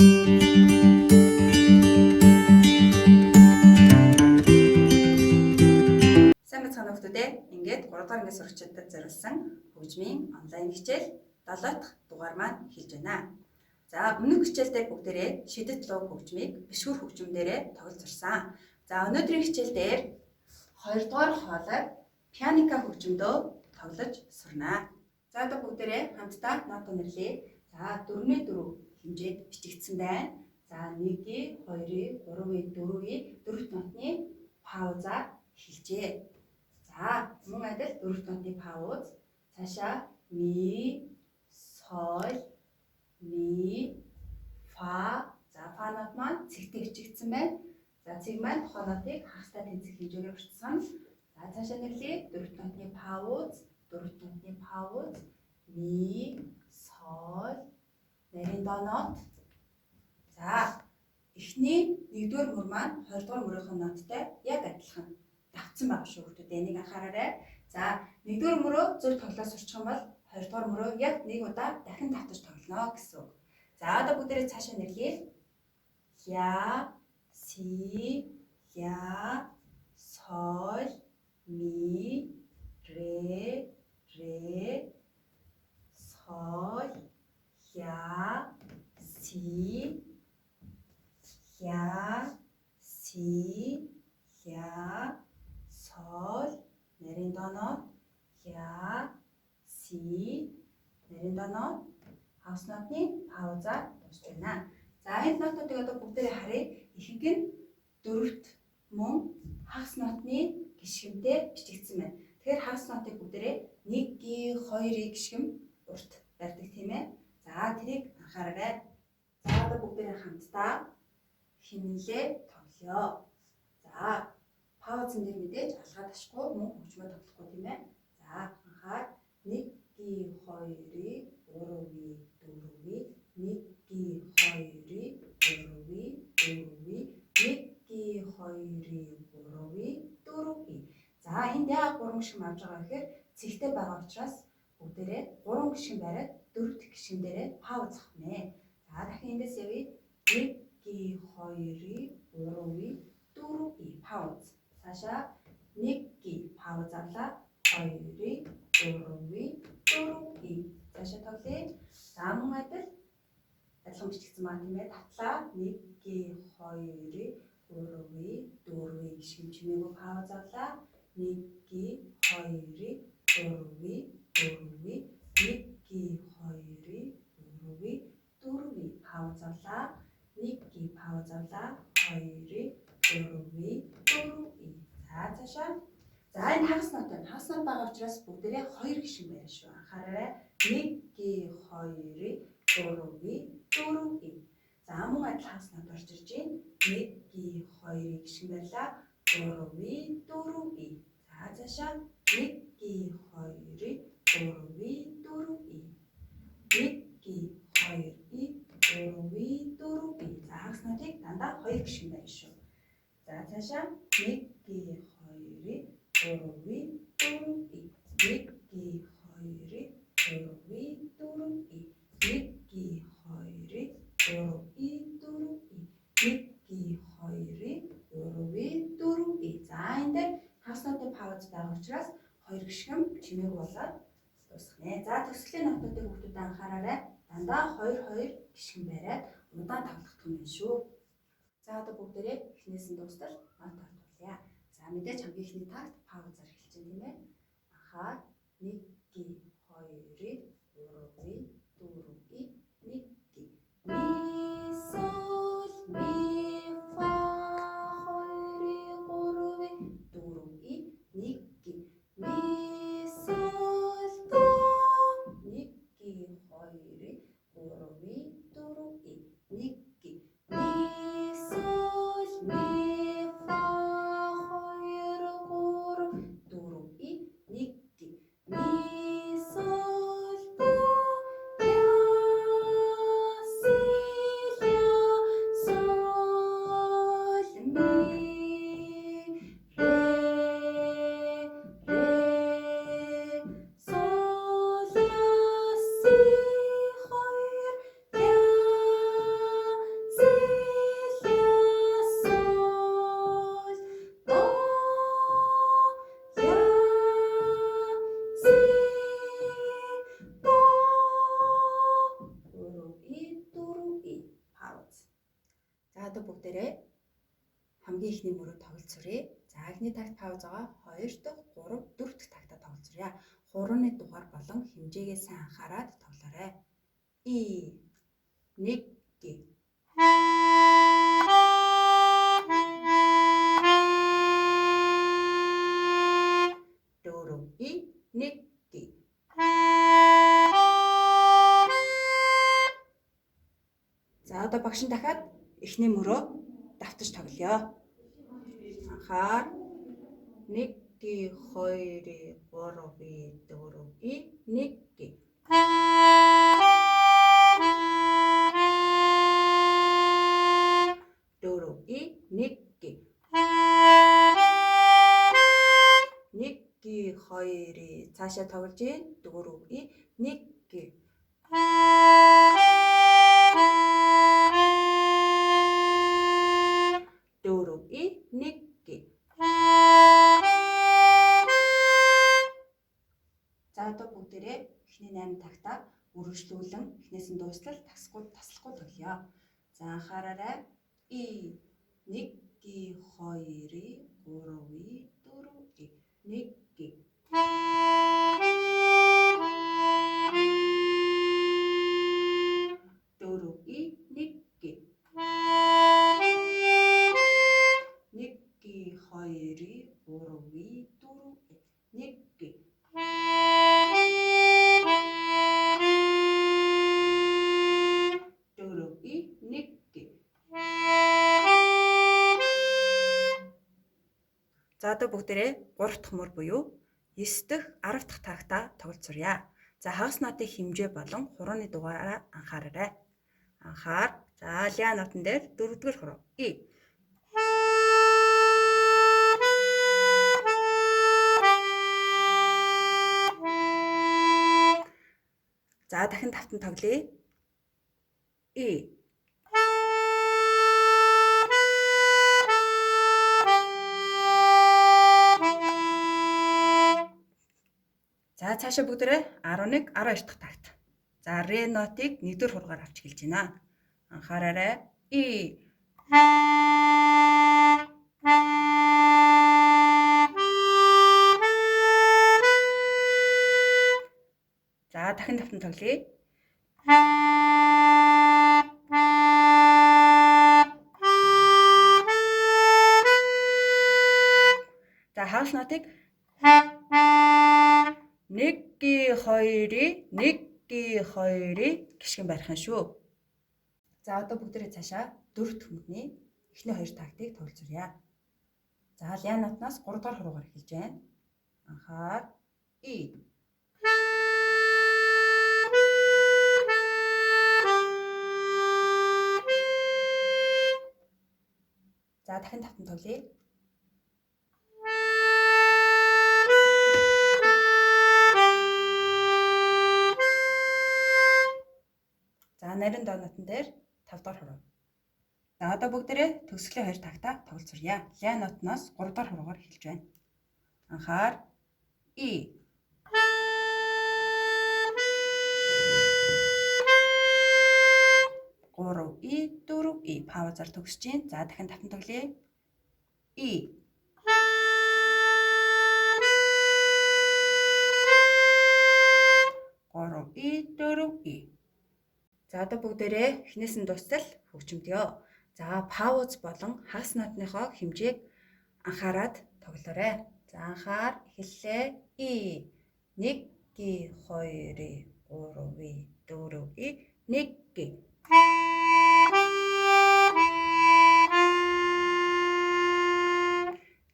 Сайн бацхан нөхдүүдээ ингээд 3 дахь ангид сурагчдад зориулсан хөгжмийн онлайн хичээл 7 дахь дугаар маань эхэлж байна. За өмнөх хичээлдээ бүгдээрээ шидэт луг хөгжмийг бишгүр хөгжмөдөрөө тоглож сурсан. За өнөөдрийн хичээл дээр 2 дугаар хоолой пианика хөгжмөдөө тоглож сурнаа. За одоо бүгдээрээ хамтдаа ноот нэрлэе. За 4-4 хэмжээд бичигдсэн байна. За 1-ийн, 2-ийн, 3-ийн, 4-ийн дөрвт нотны паузаар эхэлжээ. За мөн адил дөрвт нотны пауз цаашаа ми, соль, ми, фа. За фа нот маань цэгтэй бичигдсэн байна. За цэг маань тухайн нотыг хагастай тэнцэх хэмжээгээр уртсан. За цаашаа нэрлэе. Дөрвт нотны пауз, ми, соль, нарийн до нот. За эхний 1-р мөр маань 2-р мөрийнхөө ноттой яг адилхан давцсан байгаа шүү хүүхдүүд. Энийг анхаараарай. За 1-р мөрөө зөв тоглоод сурчих юм бол 2-р мөрөө яг нэг удаа дахин давтаж тоглоно гэсэн үг. За одоо бүгдээрээ цаашаа нэрлэе. Ля, си, ля, соль, ми, ре, соль, ля, си, ля, соль, нарийн до нот, ля, си, нарийн до нот, хагас нотны паузаар дуусч байна. За энэ нотуудыг одоо бүгдээрээ харъя. Ихэнх нь дөрвт мөн хагас нотны гишгэмтэй бичигдсэн байна. Тэгэхээр хагас нотыг бүгдээрээ 1-ийн, 2-ийн гишгэм урт барьдаг тийм ээ. За тэрийг анхаараарай. За одоо бүгдээрээ хамтдаа хэмнэлээ тоглоё. За паузын дээр мэдээж алгаад ашгүй мөн хөгжмөө тоглохгүй тийм ээ. За анхаар 1-ийн, 2-ийн, 3-ийн, 4-ийн, 1-ийн, 2-ийн, 4-ийн, 1-ийн, 2-ийн, 3-ийн, 4-ийн. За энд яагаад 3 гишгэн авч байгаа гэхээр цэгтэй байгаа учраас бүгдээрээ 3 гишгэн бариад дөрвт гишгэн дээрээ пауз авах нэ. За дахин эндээс явъя. 1-ийн, 2-ийн, 3-ийн, 4-ийн пауз. Цаашаа 1-ийн пауз авлаа. 2-ийн, 4-ийн, 4-ийн. Цаашаа тоглоё. За мөн адилхан бичигдсэн байна тийм ээ. Татлаа 1-ийн, 2-ийн, 3-ийн, 4-ийн гишгэн чимээгүй пауз авлаа. 1-ийн, 2-ийн, 3-ийн, 4-ийн, 1-ийн, 2-ийн, 3-ийн, 4-ийн пауз авлаа. 1-ийн пауз авлаа. 2-ийн, 4-ийн, 4-ийн. За цаашаа. За энэ хагас нот байна. Хагас нот байгаа учраас бүгдээрээ 2 гишгэн байна шүү. Анхаараарай. 1-ийн, 2-ийн, 3-ийн, 4-ийн. За мөн адил хагас нот орж ирж байна. 1-ийн, 2-ийн гишгэн барьлаа. 3-ийн, 4-ийн. За цаашаа 1-ийн, 2-ийн, 3-ийн, 4-ийн. 1-ийн, 2-ийн, 4-ийн, 4-ийн. За хагас нотыг дандаа 2 гишгэн байна шүү. За цаашаа 1-ийн, 2-ийн, 3-ийн, 4-ийн. 1-ийн, 2-ийн, 3-ийн, 4-ийн. 1-ийн, 2-ийн, 3-ийн, 4-ийн. 1-ийн, 2-ийн, 3-ийн, 4-ийн. За энэ дээр хагас нотны пауз байгаа учраас 2 гишгэн чимээгүй болоод дуусах нэ. За төслийн нотуудыг хүүхдүүд анхаараарай. Дандаа 2-2 гишгэн бариад удаан тоглох юм шүү. За одоо бүгдээрээ эхнээс нь дуустал нот ортуулъя. За мэдээж хамгийн ихний такт паузаар эхэлж байна тийм ээ. Анхаар 1-ийн, 2-ийн, 3-ийн, 4-ийн, 1-ийн. Ми, соль, ми, фа, 2-ийн, 3-ийн, 4-ийн, 1-ийн. Ми, соль, до, 1-ийн, 2-ийн, 3-ийн, 4-ийн, 1-ийн. Ми, соль, ми, фа, 2, 3, 4-ийн, 1-ийн. Ми, соль, до, одоо бүгдээрээ хамгийн ихний мөрөө тоглолцоорой. За эхний тагт паузагаа 2 дахь, 3, 4 дахь тагтаа тоглолцоорой. Хурууны дугаар болон хэмжээгээ сайн анхаарад тоглоорой. И 1 гээ. Дөрөв и 1 гээ. За одоо багш нь дахиад эхний мөрөө давтаж тоглоё. Анхаар 1 гээ, 2 гээ, 3 гээ, 4 гээ, 1 гээ. Дөрөв и 1 гээ. 1 гээ, 2 гээ, цаашаа тоглож ийн. 4 гээ, 1 гээ. Дөрөв и 1 гээ. За одоо бүгдээрээ эхний 8 тагтаа үргэлжлүүлэн эхнээс нь дуустал таслахгүй тоглоё. За анхаараарай. И 1 гээ, 2 гээ, 3 гээ, 4 гээ, 1 гээ. Дөрөв и 1 гээ. 1 гээ, 2 гээ, 3 гээ, 4 гээ, 1 гээ. Дөрөв и 1 гээ. За одоо бүгдээрээ 3 дахь мөр буюу 9 дахь, 10 дахь тагтаа тоглолцоорой. За хагас нотын хэмжээ болон хурууны дугаараа анхаараарай. Анхаар. За ля нотон дээр 4-р хуруу. И. За дахин давтан тоглоё. И. За цаашаа бүгдээрээ 11, 12 дахь такт. За ре нотыг 1-р хуруугаар авч эхэлж байна. Анхаараарай. И. За дахин давтан тоглоё. За хагас нотыг 1 гээ, 2 гээ, 1 гээ, 2 гээ гişгэн барих юм шүү. За одоо бүгдээрээ цаашаа 4 дахь мөдний эхний 2 тактыг тоглолцоорой. За ля нотноос 3 дахь хуруугаар эхэлж байна. Анхаар. И. За дахин давтан тоглоё. За нарийн доо нотон дээр 5 дахь хуруу. За одоо бүгдээрээ төгсгөлийн 2 тагтаа тоглолцоорой. Ля нотноос 3 дахь хуруугаар эхэлж байна. Анхаар. И. 3 и 4 и паузаар төгсөж чинь. За дахин давтан тоглоё. И. 3 и 4 и. За одоо бүгдээрээ эхнээс нь дуустал хөгжимдё. За пауз болон хагас нотныхоо хэмжээг анхаарад тоглоорой. За анхаар эхэллээ. И. 1 гээ, 2 гээ, 3 гээ, 4 гээ, 1 гээ.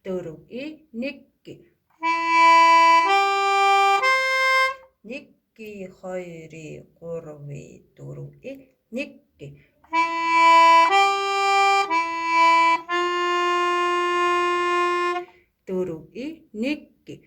Дөрөв и 1 гээ. 1 гээ, 2 гээ, 3 гээ, 4 гээ, 1 гээ. Дөрөв и 1 гээ.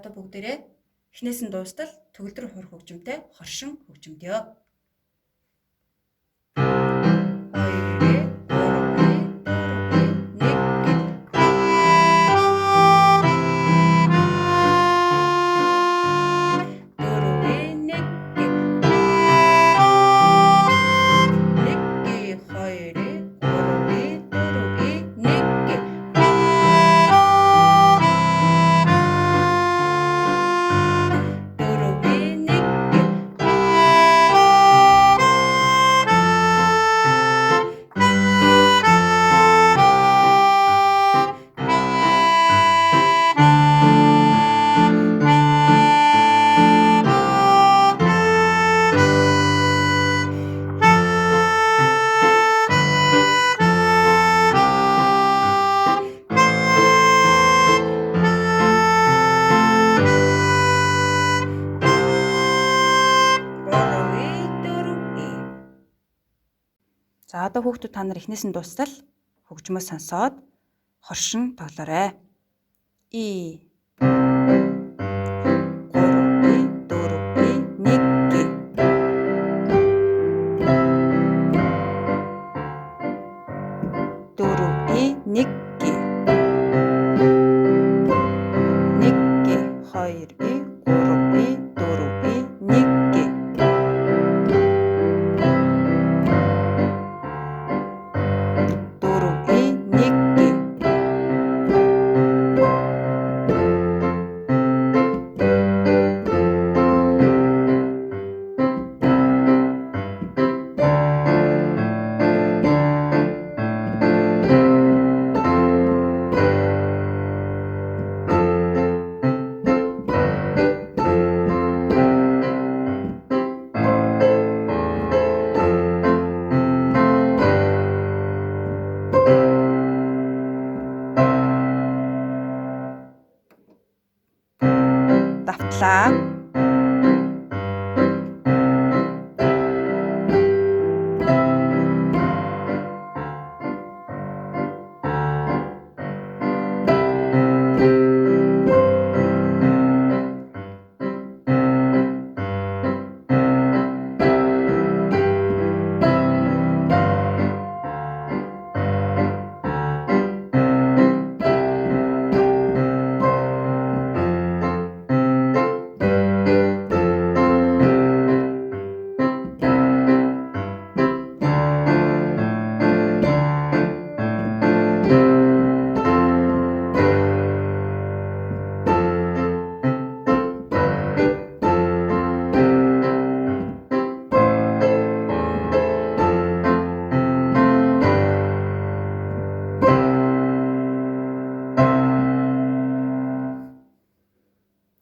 одоо бүгдээрээ эхнээс нь дуустал төгөлдөр хурх хөгжимтэй хоршин хөгжимдөө. 3 За одоо хүүхдүүд та нар эхнээс нь дуустал хөгжмөө сонсоод хоршин тоглоорой. И 3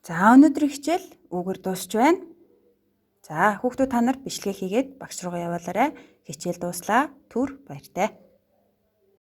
За өнөөдрийн хичээл үүгээр дуусч байна. За хүүхдүүд та нар бичлэгээ хийгээд багш руугаа явуулаарай. Хичээл дууслаа. Түр баяртай.